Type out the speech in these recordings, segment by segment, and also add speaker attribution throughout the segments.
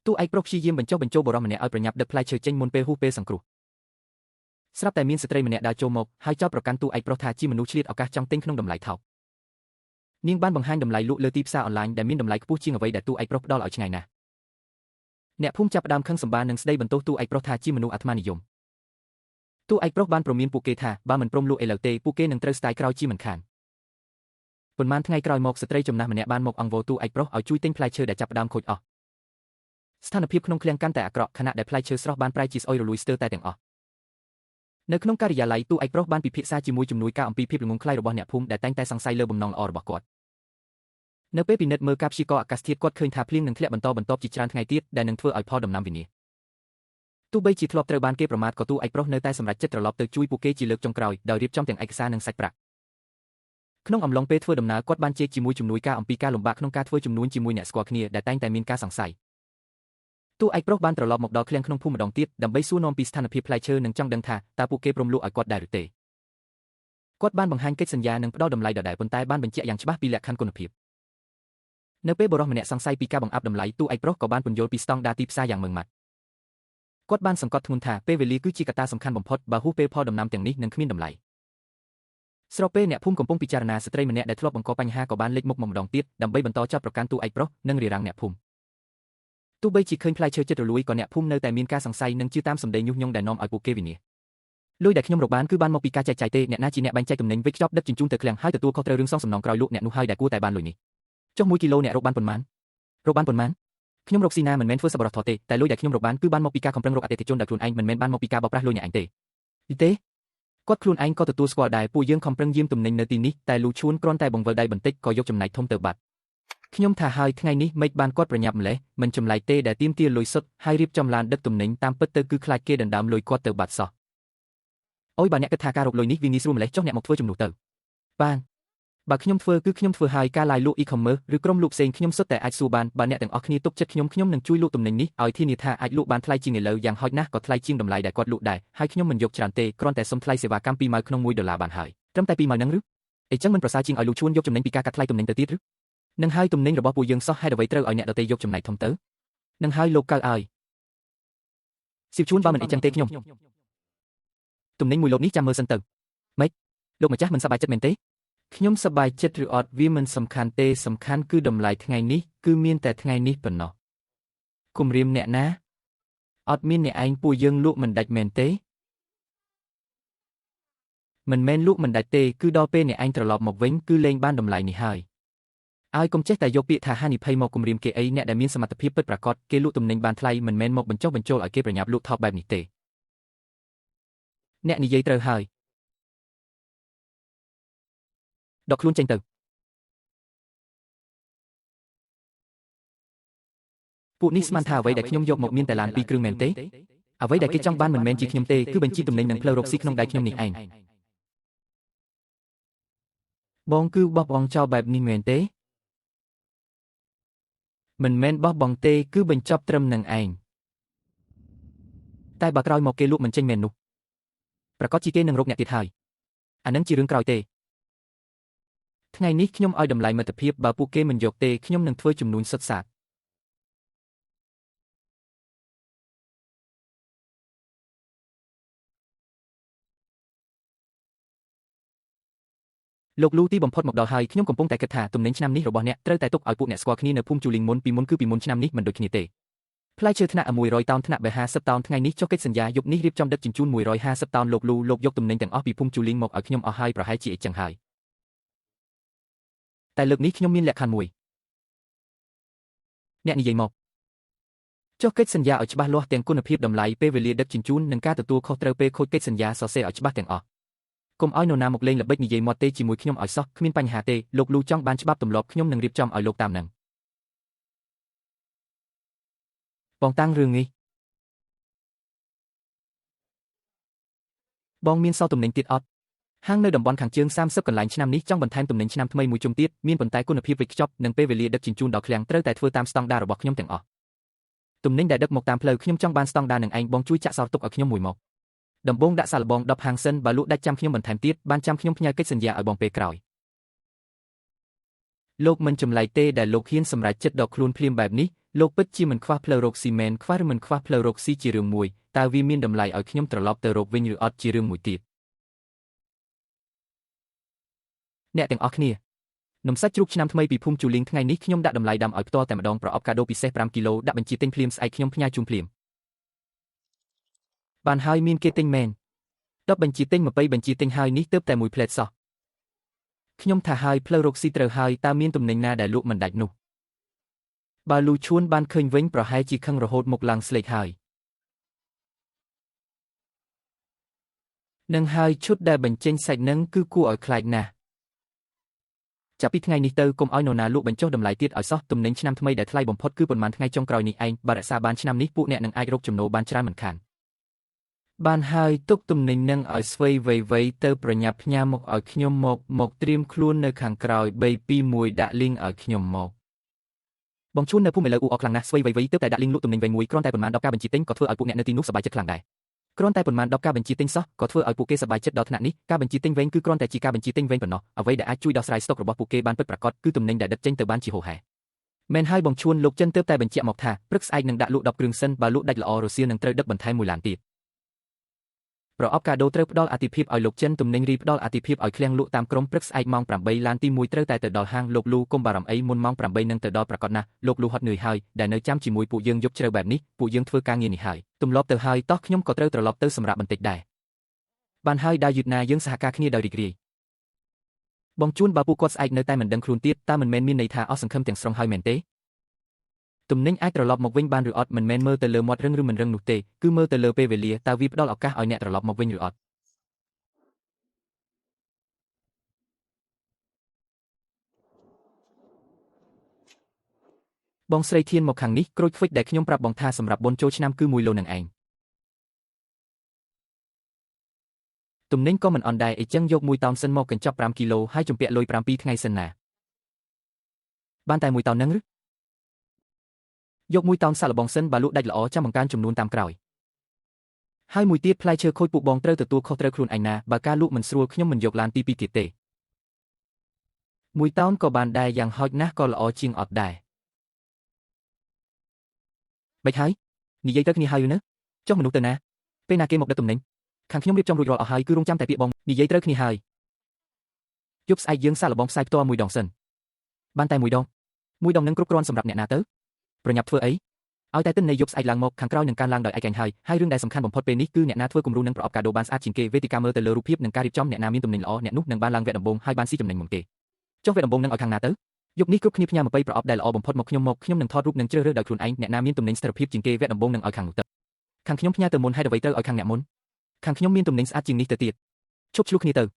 Speaker 1: ទូឯកប្រុសព្យាយាមបញ្ចុះបញ្ចូលបុរសម្នាក់ឲ្យប្រញាប់ដឹកផ្លែឈើចេញមុនពេលហួសពេលសង្គ្រោះស្រាប់តែមានស្ត្រីម្នាក់ដើរចូលមកហើយចោទប្រកាន់ទូឯកប្រុសថាជាមនុស្សឆ្លៀតឱកាសចង់ទិញក្នុងតម្លៃថោកនាងបានបង្ហាញតម្លៃលក់លើទីផ្សារអនឡាញដែលមានតម្លៃខ្ពស់ជាងអ្វីដែលទូឯកប្រុសផ្ដល់ឲ្យឆ្ងាយណាស់អ្នកភូមិចាប់ផ្ដើមខឹងសម្បានឹងស្ដីបន្ទោសទូឯកប្រុសថាជាមនុស្សអាត្មានិយមទូឯកប្រុសបានព្រមានពួកគេថាបើមិនព្រមលក់ឥឡូវទេពួកគេនឹងត្រូវស្ដាយក្រោយជាមិនខានប៉ុន្មានថ្ងៃក្រោយមកស្ត្រីចំណាស់ម្នាក់បានមកអង្វរទូឯកប្រុសឲ្យជួយទិញផ្លែឈើដែលចាប់ផ្ដើមខូចអស់ស្ថានភាពក្នុងឃ្លាំងកាន់តែអាក្រក់ខណៈដែលផ្លែឈើស្រស់បានប្រែជាស្អុយរលួយស្ទើរតែទាំងអស់នៅក្នុងការិយាល័យទូឯកប្រុសបានពិភាក្សាជាមួយជំនួយការអំពីភាពល្ងង់ខ្លៃរបស់អ្នកភូមិដែលតែងតែសង្ស័យលើបំណងល្អរបស់គាត់នៅពេលពិនិត្យមើលការព្យាករណ៍អាកាសធាតុគាត់ឃើញថាភ្លៀងនឹងធ្លាក់បន្តបន្ទាប់ជាច្រើនថ្ងៃទៀតដែលនឹងធ្វើឲ្យផលដំណាំវិនាសទោះបីជាធ្លាប់ត្រូវបានគេប្រមាថក៏ទូឯកប្រុសនៅតែសម្រេចចិត្តត្រឡប់ទៅជួយពួកគេជាលើកចុងក្រោយដោយរៀបចំទាំងឯកសារនិងសាច់ប្រាក់ក្នុងអំឡុងពេលធ្វើដំណើរគាត់បានជែកជាមួយជំនួយការអំពីការលំបាកក្នុងការធ្វើជំនួញជាមួយអ្នកស្គាល់គ្នាដែលតែងតែមានការសង្ស័យទូឯកប្រុសបានត្រឡប់មកដល់ឃ្លាំងក្នុងភូមិម្ដងទៀតដើម្បីសួរនាំពីស្ថានភាពផ្លែឈើនិងចង់ដឹងថាតើពួកគេព្រមលក់ឲ្យគាត់ដែរឬទេគាត់បានបង្ហាញកិច្ចសន្យានិងផ្ដល់តម្លៃដដែលប៉ុន្តែបានបញ្ជាក់យ៉ាងច្បាស់ពីលក្ខខណ្ឌគុណភាពនៅពេលបុរសម្នាក់សង្ស័យពីការបង្អាប់តម្លៃទូឯកប្រុសក៏បានពន្យល់ពីស្តង់ដារទីផ្សារយ៉ាងម៉ឺងម៉ាត់គាត់បានសង្កត់ធ្ងន់ថាពេលវេលាគឺជាកត្តាសំខាន់បំផុតបើហួសពេលផលដំណាំទាំងនេះនឹងគ្មានតម្លៃស្របពេលអ្នកភូមិកំពុងពិចារណាស្ត្រីម្នាក់ដែលធ្លាប់បង្កបញ្ហាក៏បានលេចមុខមកម្ដងទៀតដើម្បីបន្តចាប់ប្រកាន់ទូឯកប្រុសនិងរារាំងអ្នកភូមិទោះបីជាឃើញផ្លែឈើចិត្តរលួយក៏អ្នកភូមិនៅតែមានការសង្ស័យនិងជឿតាមសម្ដីញុះញង់ដែលនាំឲ្យពួកគេវិនាសលុយដែលខ្ញុំរកបានគឺបានមកពីការចែកចាយទេអ្នកណាជាអ្នកបែងចែកទំនិញវេចខ្ចប់ដឹកជញ្ជូនទៅឃ្លាំងហើយទទួលខុសត្រូវរឿងសងសំណងក្រោយលក់អ្នកនោះហើយដែលគួរតែបានលុយនេះចុះ1គីឡូអ្នករកបានប៉ុន្មានខ្ញុំរកស៊ីណាមិនមែនធ្វើសប្បុរសធម៌ទេតែលុយដែលខ្ញុំរកបានគឺបានមកពីការខំប្រឹងរកអតិថិជនដោយខ្លួនឯងមិនមែនបានមកពីការបោកប្រាស់លុយអ្នកឯងទេគាត់ខ្លួនឯងក៏ទទួលស្គាល់ដែរពួកយើងខំប្រឹងយាមទំនិញនៅទីនេះតែលូឈួនគ្រាន់តែបង្វិលដៃបន្តិចក៏យកចំណែកធំទៅបាត់ខ្ញុំថាហើយថ្ងៃនេះមិនបានគាត់ប្រញាប់ម្លេះមិនចម្លែកទេដែលទៀមទាលុយសុទ្ធហើយរៀបចំឡានដឹកទំនិញតាមពិតទៅគឺខ្លាចគេដណ្ដើមលុយគាត់ទៅបាត់សោះអូយបើអ្នកគិតថាការរកលុយនេះវាងាយស្រួលម្លេះចុះអ្នកមកធ្វើជំនួសទៅបានបើខ្ញុំធ្វើគឺខ្ញុំធ្វើហើយការ live លក់ e-commerce ឬក្រុមលក់ផ្សេងខ្ញុំសុទ្ធតែអាចសួរបានបើអ្នកទាំងអស់គ្នាទុកចិត្តខ្ញុំនឹងជួយលក់ទំនិញនេះឲ្យធានាថាអាចលក់បានថ្លៃជាងឥឡូវយ៉ាងហោចណាស់ក៏ថ្លៃជាងតម្លៃដែលគាត់លក់ដែរហើយខ្ញុំមិនយកច្រើនទេគ្រាន់តែសុំថ្លៃសេវាកម្ម$2ក្នុង$1បានហើយត្រឹមតែ$2ហ្នឹងឬអញ្ចឹងមិនប្រសើរជាងឲ្យលូឈួនយកចំណេញពីការកាត់ថ្លៃទំនិញទៅទៀតឬនឹងហើយទំនិញរបស់ពួកយើងសោះហេតុអ្វីត្រូវឲ្យអ្នកដទៃយកចំណែកធំទៅនឹងហើយលោកកើឲ្យសៀវឈួនបើមិនអញ្ចឹងទេខ្ញុំទំនិញមួយលោកនេះចាំមើលសិនទៅម៉េចលោកម្ចាស់មិនសប្បាយចិត្តមែនទេខ្ញុំសប្បាយចិត្តឬអត់វាមិនសំខាន់ទេសំខាន់គឺតម្លៃថ្ងៃនេះគឺមានតែថ្ងៃនេះប៉ុណ្ណោះគំរាមអ្នកណាអត់មានអ្នកឯងពួកយើងលក់មិនដាច់មែនទេមិនមែនលក់មិនដាច់ទេគឺដល់ពេលអ្នកឯងត្រឡប់មកវិញគឺលែងបានតម្លៃនេះហើយឲ្យកុំចេះតែយកពាក្យថាហានិភ័យមកគំរាមគេអីអ្នកដែលមានសមត្ថភាពពិតប្រាកដគេលក់ទំនិញបានថ្លៃមិនមែនមកបញ្ចុះបញ្ចូលឲ្យគេប្រញាប់លក់ថោកបែបនេះទេអ្នកនិយាយត្រូវហើយដកខ្លួនចេញទៅពួកនេះស្មានថាអ្វីដែលខ្ញុំយកមកមានតែឡាន2គ្រឿងមែនទេអ្វីដែលគេចង់បានមិនមែនជាខ្ញុំទេគឺបញ្ជីទំនិញនិងផ្លូវរកស៊ីក្នុងដៃខ្ញុំនេះឯងបងគឺបោះបង់ចោលបែបនេះមែនទេមិនមែនបោះបង់ទេគឺបញ្ចប់ត្រឹមនឹងឯងតែបើក្រោយមកគេលក់មិនចេញមែននោះប្រកាសជាគេនឹងរកអ្នកទៀតហើយអានឹងជារឿងក្រោយទេថ្ងៃនេះខ្ញុំឲ្យតម្លៃមិត្តភាពបើពួកគេមិនយកទេខ្ញុំនឹងធ្វើជំនួញសុទ្ធសាធលោកលូទីបំផុតមកដល់ហើយខ្ញុំកំពុងតែគិតថាទំនិញឆ្នាំនេះរបស់អ្នកត្រូវតែទុកឲ្យពួកអ្នកស្គាល់គ្នានៅភូមិជូលីងមុនពីមុនឆ្នាំនេះមិនដូចគ្នាទេផ្លែឈើថ្នាក់100តោនថ្នាក់50តោនថ្ងៃនេះចុះកិច្ចសន្យាយប់នេះរៀបចំដឹកជញ្ជូន150តោនលោកលូលោកយកទំនិញទាំងអស់ពីភូមិជូលីងមកឲ្យខ្ញុំអស់ហើយប្រហែលជាអញ្ចឹងហើយតែលើកនេះខ្ញុំមានលក្ខខណ្ឌមួយអ្នកនិយាយមកចុះកិច្ចសន្យាឲ្យច្បាស់លាស់ទាំងគុណភាពតម្លៃពេលវេលាដឹកជញ្ជូននិងការទទួលខុសត្រូវពេលខូចកិច្ចសន្យាសរសេរឲ្យច្បាស់ទាំងអស់កុំឲ្យនរណាមកលេងល្បិចនិយាយមាត់ទេជាមួយខ្ញុំឲ្យសោះគ្មានបញ្ហាទេលោកលូចង់បានច្បាប់ទម្លាប់ខ្ញុំនឹងរៀបចំឲ្យលោកតាមនឹងបងតាំងរឿងនេះបងមានសល់ទំនិញទៀតអត់ហាងនៅតំបន់ខាងជើង30កន្លែងឆ្នាំនេះចង់បន្ថែមទំនិញឆ្នាំថ្មីមួយជុំទៀតមានប៉ុន្តែគុណភាពវេចខ្ចប់និងពេលវេលាដឹកជញ្ជូនដល់ឃ្លាំងត្រូវតែធ្វើតាមស្តង់ដាររបស់ខ្ញុំទាំងអស់ទំនិញដែលដឹកមកតាមផ្លូវខ្ញុំចង់បានស្តង់ដារនឹងឯងបងជួយចាក់សោរទុកឲ្យខ្ញុំមួយមកដំបងដាក់សាឡបង10ហាងសិនបើលក់ដាច់ចាំខ្ញុំបន្ថែមទៀតបានចាំខ្ញុំផ្ញើកិច្ចសន្យាឲ្យបងពេលក្រោយលោកមិនចម្លែកទេដែលលោកហ៊ានសម្រេចចិត្តដកខ្លួនភ្លាមបែបនេះ លោកពិតជាមិនខ្វះផ្លូវរកស៊ីមែនខ្វះឬមិនខ្វះផ្លូវរកស៊ីជារឿងមួយតើវាមានតម្លៃឲ្យខ្ញុំត្រឡប់ទៅរកវិញឬអត់ជារឿងមួយទៀតអ្នកទាំងអស់គ្នានំសាច់ជ្រូកឆ្នាំថ្មីពីភូមិជូលីងថ្ងៃនេះខ្ញុំដាក់តម្លៃដាំឲ្យផ្ទាល់តែម្ដងប្រអប់កាដូពិសេស5គីឡូដាក់បញ្ជីទិញភ្លាមស្អែកខ្ញុំផ្ញើជូនភ្លាមបានហើយមានគេទិញមែន10បញ្ជីទិញ20បញ្ជីទិញហើយនេះទើបតែមួយផ្លែតសោះខ្ញុំថាហើយផ្លូវរកស៊ីត្រូវហើយតើមានទំនិញណាដែលលក់មិនដាច់នោះបើលូឈួនបានឃើញវិញប្រហែលជាខឹងរហូតមុខឡើងស្លេកហើយនឹងហើយឈុតដែលបញ្ចេញសាច់នឹងគឺគួរឲ្យខ្លាចណាស់ចាប់ពីថ្ងៃនេះទៅកុំឲ្យនរណាលក់បញ្ចុះតម្លៃទៀតឲ្យសោះទំនិញឆ្នាំថ្មីដែលថ្លៃបំផុតគឺប៉ុន្មានថ្ងៃចុងក្រោយនេះឯងបើរក្សាបានឆ្នាំនេះពួកអ្នកនឹងអាចរកចំណូលបានច្រើនមិនខានបានហើយទុកទំនិញនឹងឲ្យស្វ័យវៃទៅប្រញាប់ផ្ញើមកឲ្យខ្ញុំមកត្រៀមខ្លួននៅខាងក្រោយ3 2 1ដាក់លីងឲ្យខ្ញុំមកបងជួននៅភូមិឥឡូវអ៊ូអរខ្លាំងណាស់ស្វ័យវៃទើបតែដាក់លីងលក់ទំនិញវិញមួយគ្រាន់តែប៉ុន្មាន10ការបញ្ជីទិញក៏ធ្វើឲ្យពួកអ្នកនៅទីនោះសប្បាយចិត្តខ្លាំងដែរគ្រាន់តែប៉ុន្មាន10ការបញ្ជីទិញសោះក៏ធ្វើឲ្យពួកគេសប្បាយចិត្តដល់ថ្នាក់នេះការបញ្ជីទិញវិញគឺគ្រាន់តែជាការបញ្ជីទិញវិញប៉ុណ្ណោះអ្វីដែលអាចជួយដោះស្រាយស្តុករបស់ពួកគេបានពិតប្រាកដគឺទំនិញដែលដិតចេញទៅបានជាហូរហែមែនហើយបងជួនលោកចិនទើបតែបញ្ជាក់មកថាព្រឹកស្អែកនឹងដាក់លក់10គ្រឿងសិនបើលក់ដាច់ល្អរសៀលនឹងត្រូវដឹកបន្ថែម1ឡានទៀតប្រអប់កាដូត្រូវផ្ដល់អាទិភាពឲ្យលោកចិនទំនិញរីផ្ដល់អាទិភាពឲ្យឃ្លាំងលក់តាមក្រុមព្រឹកស្អែកម៉ោង8ឡានទី1ត្រូវតែទៅដល់ហាងលោកលូកុំបារម្ភអីមុនម៉ោង8នឹងទៅដល់ប្រកាសណាស់លោកលូហត់នឿយហើយដែលនៅចាំជាមួយពួកយើងយប់ជ្រៅបែបនេះពួកយើងធ្វើការងារនេះហើយទម្លាប់ទៅហើយតោះខ្ញុំក៏ត្រូវត្រឡប់ទៅសម្រាប់បន្តិចដែរបានហើយដើរយឺតណាយើងសហការគ្នាដោយរីករាយបងជួនបើពួកគាត់ស្អែកនៅតែមិនដឹងខ្លួនទៀតតើមិនមែនមានន័យថាអស់សង្ឃឹមទាំងស្រុងហើយមែនទេទំនិញអាចត្រឡប់មកវិញបានឬអត់មិនមែនមើលទៅលើមាត់រឹងឬមិនរឹងនោះទេគឺមើលទៅលើពេលវេលាតើវាផ្ដល់ឱកាសឲ្យអ្នកត្រឡប់មកវិញឬអត់បងស្រីធានមកខាងនេះក្រូចឃ្វិចដែលខ្ញុំប្រាប់បងថាសម្រាប់បុណ្យចូលឆ្នាំគឺ1 ឡូនឹងឯងទំនិញក៏មិនអន់ដែរអញ្ចឹងយក1តោនសិនមកកញ្ចប់5គីឡូហើយជំពាក់លុយ7ថ្ងៃសិនណាបានតែ1តោនហ្នឹងឬយក1តោនសាក់លបងសិនបើលក់ដាច់ល្អចាំបង្កើនចំនួនតាមក្រោយហើយមួយទៀតផ្លែឈើខូចពួកបងត្រូវទទួលខុសត្រូវខ្លួនឯងណាបើការលក់មិនស្រួលខ្ញុំមិនយកឡានទី2ទៀតទេ1តោនក៏បានដែរយ៉ាងហោចណាស់ក៏ល្អជាងអត់ដែរបិចហើយនិយាយទៅគ្នាហើយនៅចុះមនុស្សទៅណាពេលណាគេមកដឹកទំនិញខាងខ្ញុំរៀបចំរួចរាល់អស់ហើយគឺរងចាំតែពាក្យបងនិយាយត្រូវគ្នាហើយយប់ស្អែកយើងសាកល្បងផ្សាយផ្ទាល់1 ដងសិនបានតែ1 ដងនឹងគ្រប់គ្រាន់សម្រាប់អ្នកណាទៅប្រញាប់ធ្វើអីឲ្យតែទិន្នន័យយប់ស្អែកឡើងមកខាងក្រោយនឹងការឡើងដោយឯកឯងហើយរឿងដែលសំខាន់បំផុតពេលនេះគឺអ្នកណាធ្វើគំរូនឹងប្រអប់កាដូបានស្អាតជាងគេវេទិកាមើលទៅលើរូបភាពនិងការរៀបចំអ្នកណាមានទំនិញល្អអ្នកនោះនឹងបានឡើងវគ្គដំបូងហើយបានស៊ីចំណេញមុនគេចុះវគ្គដំបូងនឹងឲ្យខាងណាទៅយប់នេះគ្រប់គ្នាផ្ញើ20ប្រអប់ដែលល្អបំផុតមកខ្ញុំនឹងថតរូបនិងជ្រើសរើសដោយខ្លួនឯងអ្នកណាមានទំនិញស្ថិរភាពជាងគេវគ្គដំបូងនឹងឲ្យខាងនោះទៅខាងខ្ញុំផ្ញើទៅមុនហើយអ្វីត្រូវឲ្យខាងអ្នកមុនខាងខ្ញុំមានទំនិញស្អាតជាងនេះទៅទៀតឈប់ឆ្លោះគ្នាទ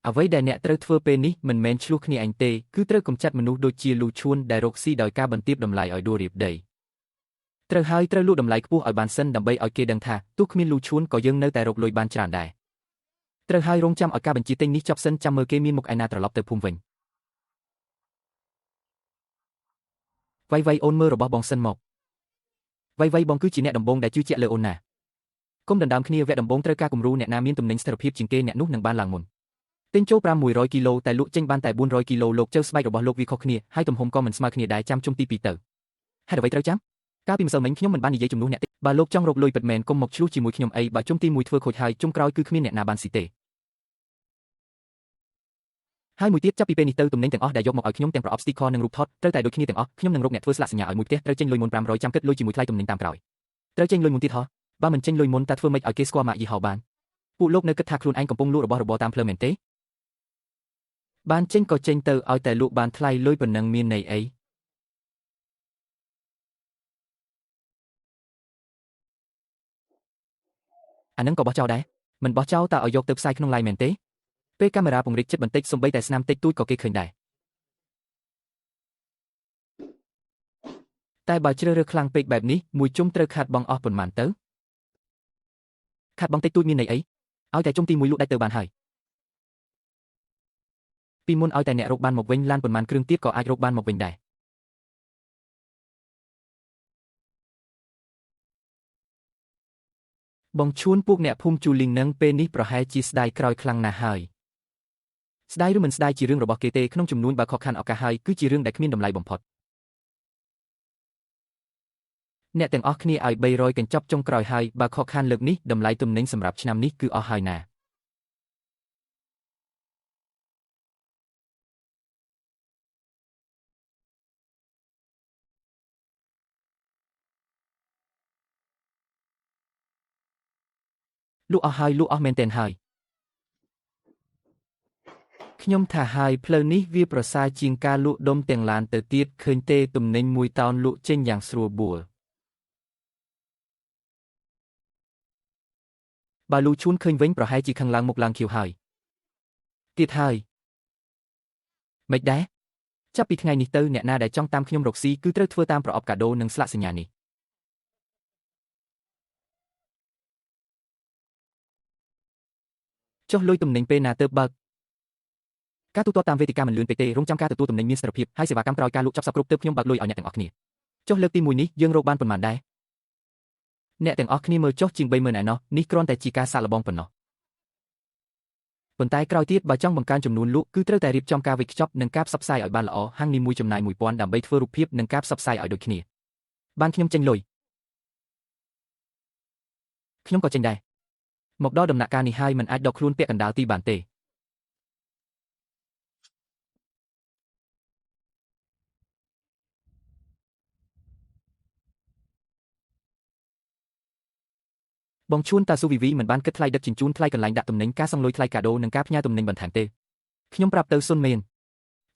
Speaker 1: ៅអ្វីដែលអ្នកត្រូវធ្វើពេលនេះមិនមែនឆ្លោះគ្នាឯងទេគឺត្រូវកម្ចាត់មនុស្សដូចជាលូឈួនដែលរកស៊ីដោយការបន្ទាបតម្លៃឲ្យដួលរៀបដីត្រូវហើយត្រូវលក់តម្លៃខ្ពស់ឲ្យបានសិនដើម្បីឲ្យគេដឹងថាទោះគ្មានលូឈួនក៏យើងនៅតែរកលុយបានច្រើនដែរត្រូវហើយរងចាំឲ្យការបញ្ជាទិញនេះចប់សិនចាំមើលគេមានមុខឯណាត្រឡប់ទៅភូមិវិញវៃអូនមើលរបស់បងសិនមកវៃបងគឺជាអ្នកដំបងដែលជឿជាក់លើអូនណាគុំដណ្ដើមគ្នាវគ្គដំបងត្រូវការគំរូអ្នកណាមានទំនិញស្ថិរភាពជាងគេអ្នកនោះនឹងបានឡើងមុនទិញចូល500គីឡូតែលក់ចេញបានតែ400គីឡូលោកចៅស្បែករបស់លោកវាខុសគ្នាហើយទំហំក៏មិនស្មើគ្នាដែរចាំជុំទី2ទៅហេតុអ្វីត្រូវចាំកាលពីម្សិលមិញខ្ញុំមិនបាននិយាយជំនួសអ្នកទេបើលោកចង់រកលុយពិតមែនកុំមកឆ្លោះជាមួយខ្ញុំអីបើជុំទី1ធ្វើខូចហើយជុំក្រោយគឺគ្មានអ្នកណាបានស៊ីទេហើយមួយទៀតចាប់ពីពេលនេះទៅទំនិញទាំងអស់ដែលយកមកឲ្យខ្ញុំទាំងប្រអប់ sticker និងរូបថតត្រូវតែដូចគ្នាទាំងអស់ខ្ញុំនឹងរកអ្នកធ្វើស្លាកសញ្ញាឲ្យមួយផ្ទះត្រូវចេញលុយមុន500ចាំគិតលុយជាមួយថ្លៃទំនិញតាមក្រោយត្រូវចេញលុយមុនទៀតហ៎បើមិនចេញលុយមុនតើធ្វើម៉េចឲ្យគេស្គាល់ម៉ាកយីហោបានពួកលោកនៅគិតថាខ្លួនឯងកំពុងលក់របស់របរតាមផ្លូវមែនទេបានចេញក៏ចេញទៅឲ្យតែលក់បានថ្លៃលុយប៉ុណ្ណឹងមានន័យអីអានឹងក៏បោះចោលដែរមិនបោះចោលតើឲ្យយកទៅផ្សាយក្នុង live មែនទេពេលកាមេរ៉ាពង្រីកចិត្តបន្តិចសំបីតែស្នាមតិចតួចក៏គេឃើញដែរតែបើជ្រើសរើសខ្លាំងពេកបែបនេះមួយជុំត្រូវខាត់បងអស់ប៉ុន្មានទៅខាត់បងតិចតួចមានន័យអីឲ្យតែជុំទី1លក់ដាច់ទៅបានហើយពីមុនឲ្យតែអ្នករកបានមកវិញឡានប៉ុន្មានគ្រឿងទៀតក៏អាចរកបានមកវិញដែរបងឈួនពួកអ្នកភូមិជូលីងនឹងពេលនេះប្រហែលជាស្ដាយក្រោយខ្លាំងណាស់ហើយស្ដាយឬមិនស្ដាយជារឿងរបស់គេទេក្នុងចំនួនបើខកខានឱកាសហើយគឺជារឿងដែលគ្មានតម្លៃបំផុត អ្នកទាំងអស់គ្នាឲ្យ300កញ្ចប់ចុងក្រោយហើយបើខកខានលើកនេះតម្លៃទំនិញសម្រាប់ឆ្នាំនេះគឺអស់ហើយណាលក់អស់ហើយលក់អស់មែនទែនហើយខ្ញុំថាហើយផ្លូវនេះវាប្រសើរជាងការលក់ដុំទាំងឡានទៅទៀតឃើញទេទំនិញមួយតោនលក់ចេញយ៉ាងស្រួលបួលបើលូឈួនឃើញវិញប្រហែលជាខឹងឡើងមុខឡើងខៀវហើយទៀតហើយមិនដែរចាប់ពីថ្ងៃនេះទៅអ្នកណាដែលចង់តាមខ្ញុំរកស៊ីគឺត្រូវធ្វើតាមប្រអប់កាដូនិងស្លាកសញ្ញានេះចុះលុយទំនិញពេលណាទៅបើកការទូទាត់តាមវេទិកាមិនលឿនពេកទេរងចាំការទទួលទំនិញមានស្ថិរភាពហើយសេវាកម្មក្រោយការលក់ចប់សពគ្រប់ទើបខ្ញុំបើកលុយឲ្យអ្នកទាំងអស់គ្នាចុះលើកទី1នេះយើងរកបានប៉ុន្មានដែរអ្នកទាំងអស់គ្នាមើលចុះជាង30000ឯណោះនេះគ្រាន់តែជាការសាកល្បងប៉ុណ្ណោះប៉ុន្តែក្រោយទៀតបើចង់បង្កើនចំនួនលក់គឺត្រូវតែរៀបចំការវេចខ្ចប់និងការផ្សព្វផ្សាយឲ្យបានល្អហាងនីមួយចំណាយ1000ដើម្បីធ្វើរូបភាពនិងការផ្សព្វផ្សាយឲ្យដូចគ្នាបានខ្ញុំចេញលុយខ្ញុំក៏ចេញដែរមកដល់ដំណាក់កាលនេះហើយមិនអាចដកខ្លួនពាក់កណ្ដាលទីបានទេបងឈួនតាស៊ូវីវីមិនបានគិតថ្លៃដឹកជញ្ជូនថ្លៃកន្លែងដាក់ទំនិញការសងលុយថ្លៃកាដូនិងការផ្ញើទំនិញបន្ថែមទេខ្ញុំប្រាប់ទៅសុនមែន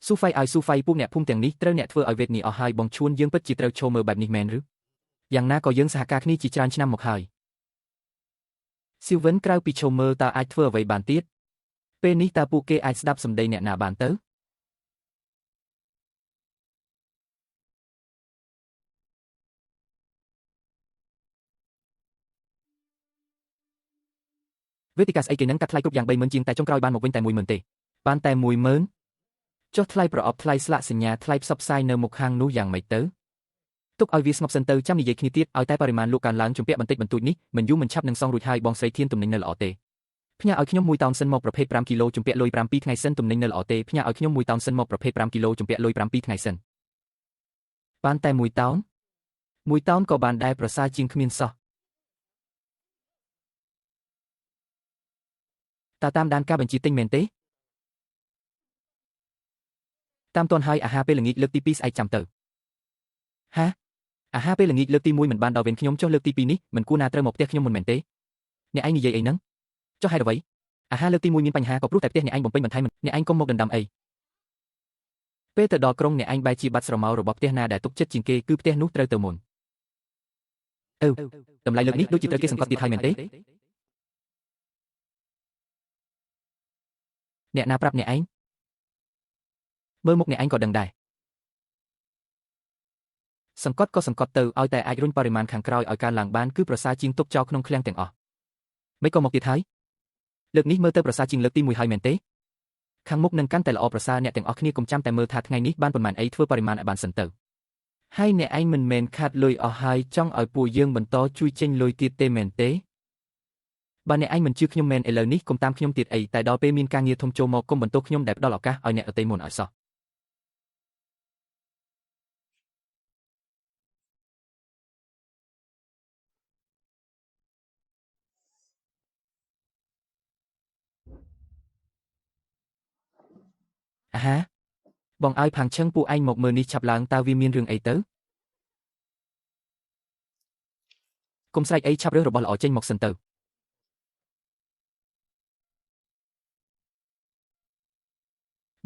Speaker 1: ស៊ូហ្វៃឲ្យស៊ូហ្វៃពួកអ្នកភូមិទាំងនេះត្រូវអ្នកធ្វើឲ្យវេទនេះអស់ហើយបងឈួនយើងពិតជាត្រូវឈរមើលបែបនេះមែនឬយ៉ាងណាក៏យើងសហការគ្នាជាច្រើនឆ្នាំមកហើយស៊ីវិនក្រៅពីឈរមើលតើអាចធ្វើអ្វីបានទៀតពេលនេះតើពួកគេអាចស្ដាប់សម្ដីអ្នកណាបានទៅវេទិកាស្អីគេនឹងកាត់ថ្លៃគ្រប់យ៉ាង30000ជាងតែចុងក្រោយបានមកវិញតែ10000ទេបានតែ10000ចុះថ្លៃប្រអប់ថ្លៃស្លាកសញ្ញាថ្លៃផ្សព្វផ្សាយនៅមុខហាងនោះយ៉ាងម៉េចទៅទុកឲ្យវាស្ងប់សិនទៅចាំនិយាយគ្នាទៀតឲ្យតែបរិមាណលក់កើនឡើងជំពាក់បន្តិចបន្តួចនេះមិនយូរមិនឆាប់នឹងសងរួចហើយបងស្រីធានទំនិញនៅល្អទេផ្ញើឲ្យខ្ញុំ1តោនសិនមកប្រភេទ5គីឡូជំពាក់លុយ7ថ្ងៃសិនទំនិញនៅល្អទេផ្ញើឲ្យខ្ញុំ1តោនសិនមកប្រភេទ5គីឡូជំពាក់លុយ7ថ្ងៃសិនបានតែ1តោន1តោនក៏បានដែរប្រសើរជាងគ្មានសោះតើតាមដានការបញ្ជាទិញមែនទេតាមទាន់ហើយអាហារពេលល្ងាចលើកទី2ស្អែកចាំទៅហាអាហារពេលល្ងាចលើកទី1មិនបានដល់វេនខ្ញុំចុះលើកទី2នេះមិនគួរណាត្រូវមកផ្ទះខ្ញុំមុនមែនទេអ្នកឯងនិយាយអីហ្នឹងចុះហេតុអ្វីអាហារលើកទី1មានបញ្ហាក៏ព្រោះតែផ្ទះអ្នកឯងបំពេញបន្ថែមអ្នកឯងកុំមកដណ្ដើមអីពេលទៅដល់ក្រុងអ្នកឯងបែរជាបាត់ស្រមោលរបស់ផ្ទះណាដែលទុកចិត្តជាងគេគឺផ្ទះនោះត្រូវទៅមុនតម្លៃលើកនេះដូចជាត្រូវគេសង្កត់ទៀតហើយមែនទេអ្នកណាប្រាប់អ្នកឯងមើលមុខអ្នកឯងក៏ដឹងដែរសង្កត់ក៏សង្កត់ទៅឲ្យតែអាចរុញបរិមាណខាងក្រោយឲ្យកើនឡើងបានគឺប្រសើរជាងទុកចោលក្នុងឃ្លាំងទាំងអស់មិនក៏មកទៀតហើយលើកនេះមើលទៅប្រសើរជាងលើកទី1ហើយមែនទេខាងមុខនឹងកាន់តែល្អប្រសើរអ្នកទាំងអស់គ្នាកុំចាំតែមើលថាថ្ងៃនេះបានប៉ុន្មានអីធ្វើបរិមាណឲ្យបានសិនទៅហើយអ្នកឯងមិនមែនខាតលុយអស់ហើយចង់ឲ្យពួកយើងបន្តជួយចេញលុយទៀតទេមែនទេបើអ្នកឯងមិនជឿខ្ញុំមែនឥឡូវនេះកុំតាមខ្ញុំទៀតអីតែដល់ពេលមានការងារធំចូលមកកុំបន្ទោសខ្ញុំដែលផ្ដល់ឱកាសឲ្យអ្នកដទៃមុនឲ្យសោះអាហាបងឲ្យផាំងឈឹងពួកឯងមកមើលនេះឆាប់ឡើងតើវាមានរឿងអីទៅកុំស្រែកអីឆាប់រើសរបស់ល្អចេញមកសិនទៅ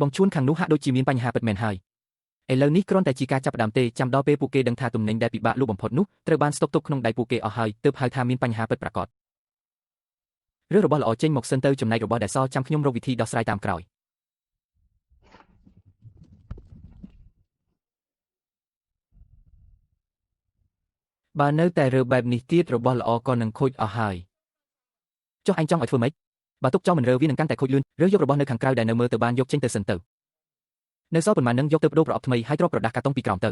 Speaker 1: បងជួនខាងនោះហាក់ដូចជាមានបញ្ហាពិតមែនហើយឥឡូវនេះគ្រាន់តែជាការចាប់ផ្ដើមទេចាំដល់ពេលពួកគេដឹងថាទំនិញដែលពិបាកលក់បំផុតនោះត្រូវបានស្តុកទុកក្នុងដៃពួកគេអស់ហើយទើបហៅថាមានបញ្ហាពិតប្រាកដរើសរបស់ល្អចេញមកសិនទៅចំណែករបស់ដែលសល់ចាំខ្ញុំរកវិធីដោះស្រាយតាមក្រោយបើនៅតែរើបែបនេះទៀតរបស់ល្អក៏នឹងខូចអស់ហើយចុះអញចង់ឲ្យធ្វើម៉េចបើទុកចោលមិនរើវានឹងកាន់តែខូចលឿនរើយករបស់នៅខាងក្រៅដែលនៅមើលទៅបានយកចេញទៅសិនទៅនៅសល់ប៉ុន្មាននឹងយកទៅបដូរប្រអប់ថ្មីហើយទ្របប្រដាស់កាតុងពីក្រោមទៅ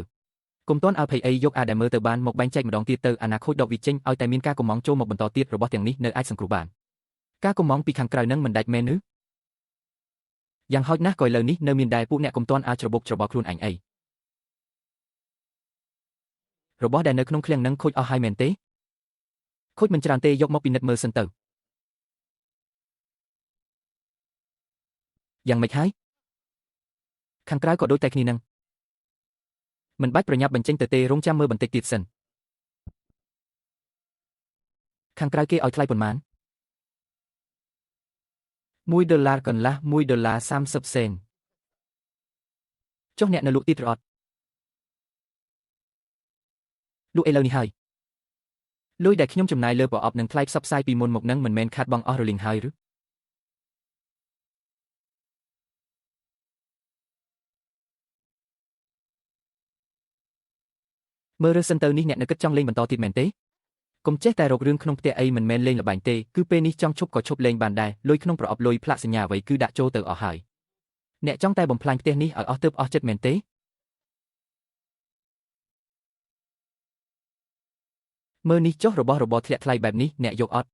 Speaker 1: កុំទាន់ឲ្យភ័យអីយកដែលមើលទៅបានមកបែងចែកម្ដងទៀតទៅអនាគតដកវាចេញឲ្យតែមានការកំងចូលមកបន្តទៀតរបស់ទាំងនេះនៅអាចសង្គ្រោះបានការកំងពីខាងក្រៅនឹងមិនដាច់មែនឬយ៉ាងហោចណាស់ក៏ឥឡូវនេះនៅមានដែរពួកអ្នកកុំទាន់អាចច្របូកច្របល់ខ្លួនឯងអី របស់ដែលនៅក្នុងឃ្លាំងនឹងខូចអស់ហើយមែនទេខូចមិនច្រើនទេយកមកពិនិត្យមើលសិនទៅយ៉ាងម៉េចហើយខាងក្រៅក៏ដូចតែគ្នានឹងមិនបាច់ប្រញាប់បញ្ចេញទៅទេរងចាំមើលបន្តិចទៀតសិនខាងក្រៅគេឲ្យថ្លៃប៉ុន្មាន$1.5 $1.30 ចុះអ្នកនៅលក់ទៀតឬអត់លក់ឥឡូវនេះហើយលុយដែលខ្ញុំចំណាយលើប្រអប់និងថ្លៃផ្សព្វផ្សាយពីមុនមកនឹងមិនមែនខាតបង់អស់រលីងហើយឬមើលរើសសិនទៅនេះអ្នកនៅគិតចង់លេងបន្តទៀតមែនទេកុំចេះតែរករឿងក្នុងផ្ទះអីមិនមែនលេងល្បែងទេគឺពេលនេះចង់ឈប់ក៏ឈប់លេងបានដែរលុយក្នុងប្រអប់លុយផ្លាកសញ្ញាអ្វីគឺដាក់ចូលទៅអស់ហើយអ្នកចង់តែបំផ្លាញផ្ទះនេះឲ្យអស់ទើបអស់ចិត្តមែនទេមើលនេះចុះរបស់របរធ្លាក់ថ្លៃបែបនេះអ្នកយកអត់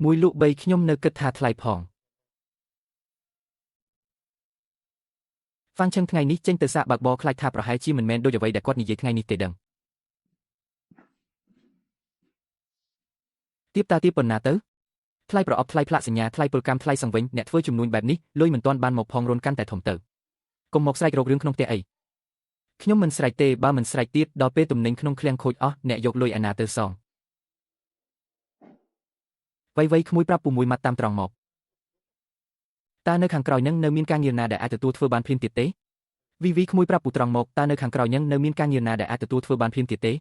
Speaker 1: មួយលក់3ខ្ញុំនៅគិតថាថ្លៃផងហ្វាំងឈឹងថ្ងៃនេះចេញទៅសាកបើកបរខ្លាចថាប្រហែលជាមិនមែនដូចអ្វីដែលគាត់និយាយថ្ងៃនេះទេដឹងទៀបតាទៀបប៉ុណ្ណាទៅថ្លៃប្រអប់ថ្លៃផ្លាកសញ្ញាថ្លៃពលកម្មថ្លៃសង្វិញអ្នកធ្វើជំនួញបែបនេះលុយមិនទាន់បានមកផងរុនកាន់តែធំទៅកុំមកស្រែករករឿងក្នុងផ្ទះអីខ្ញុំមិនស្រែកទេបើមិនស្រែកទៀតដល់ពេលទំនិញក្នុងឃ្លាំងខូចអស់អ្នកយកលុយឯណាទៅសងវៃក្មួយប្រាប់ពូមួយម៉ាត់តាមត្រង់មកតើនៅខាងក្រោយនឹងនៅមានការងារណាដែលអាចទទួលធ្វើបានភ្លាមទៀតទេវីក្មួយប្រាប់ពូត្រង់មកតើនៅខាងក្រោយនឹងនៅមានការងារណាដែលអាចទទួលធ្វើបានភ្លាមទៀតទេ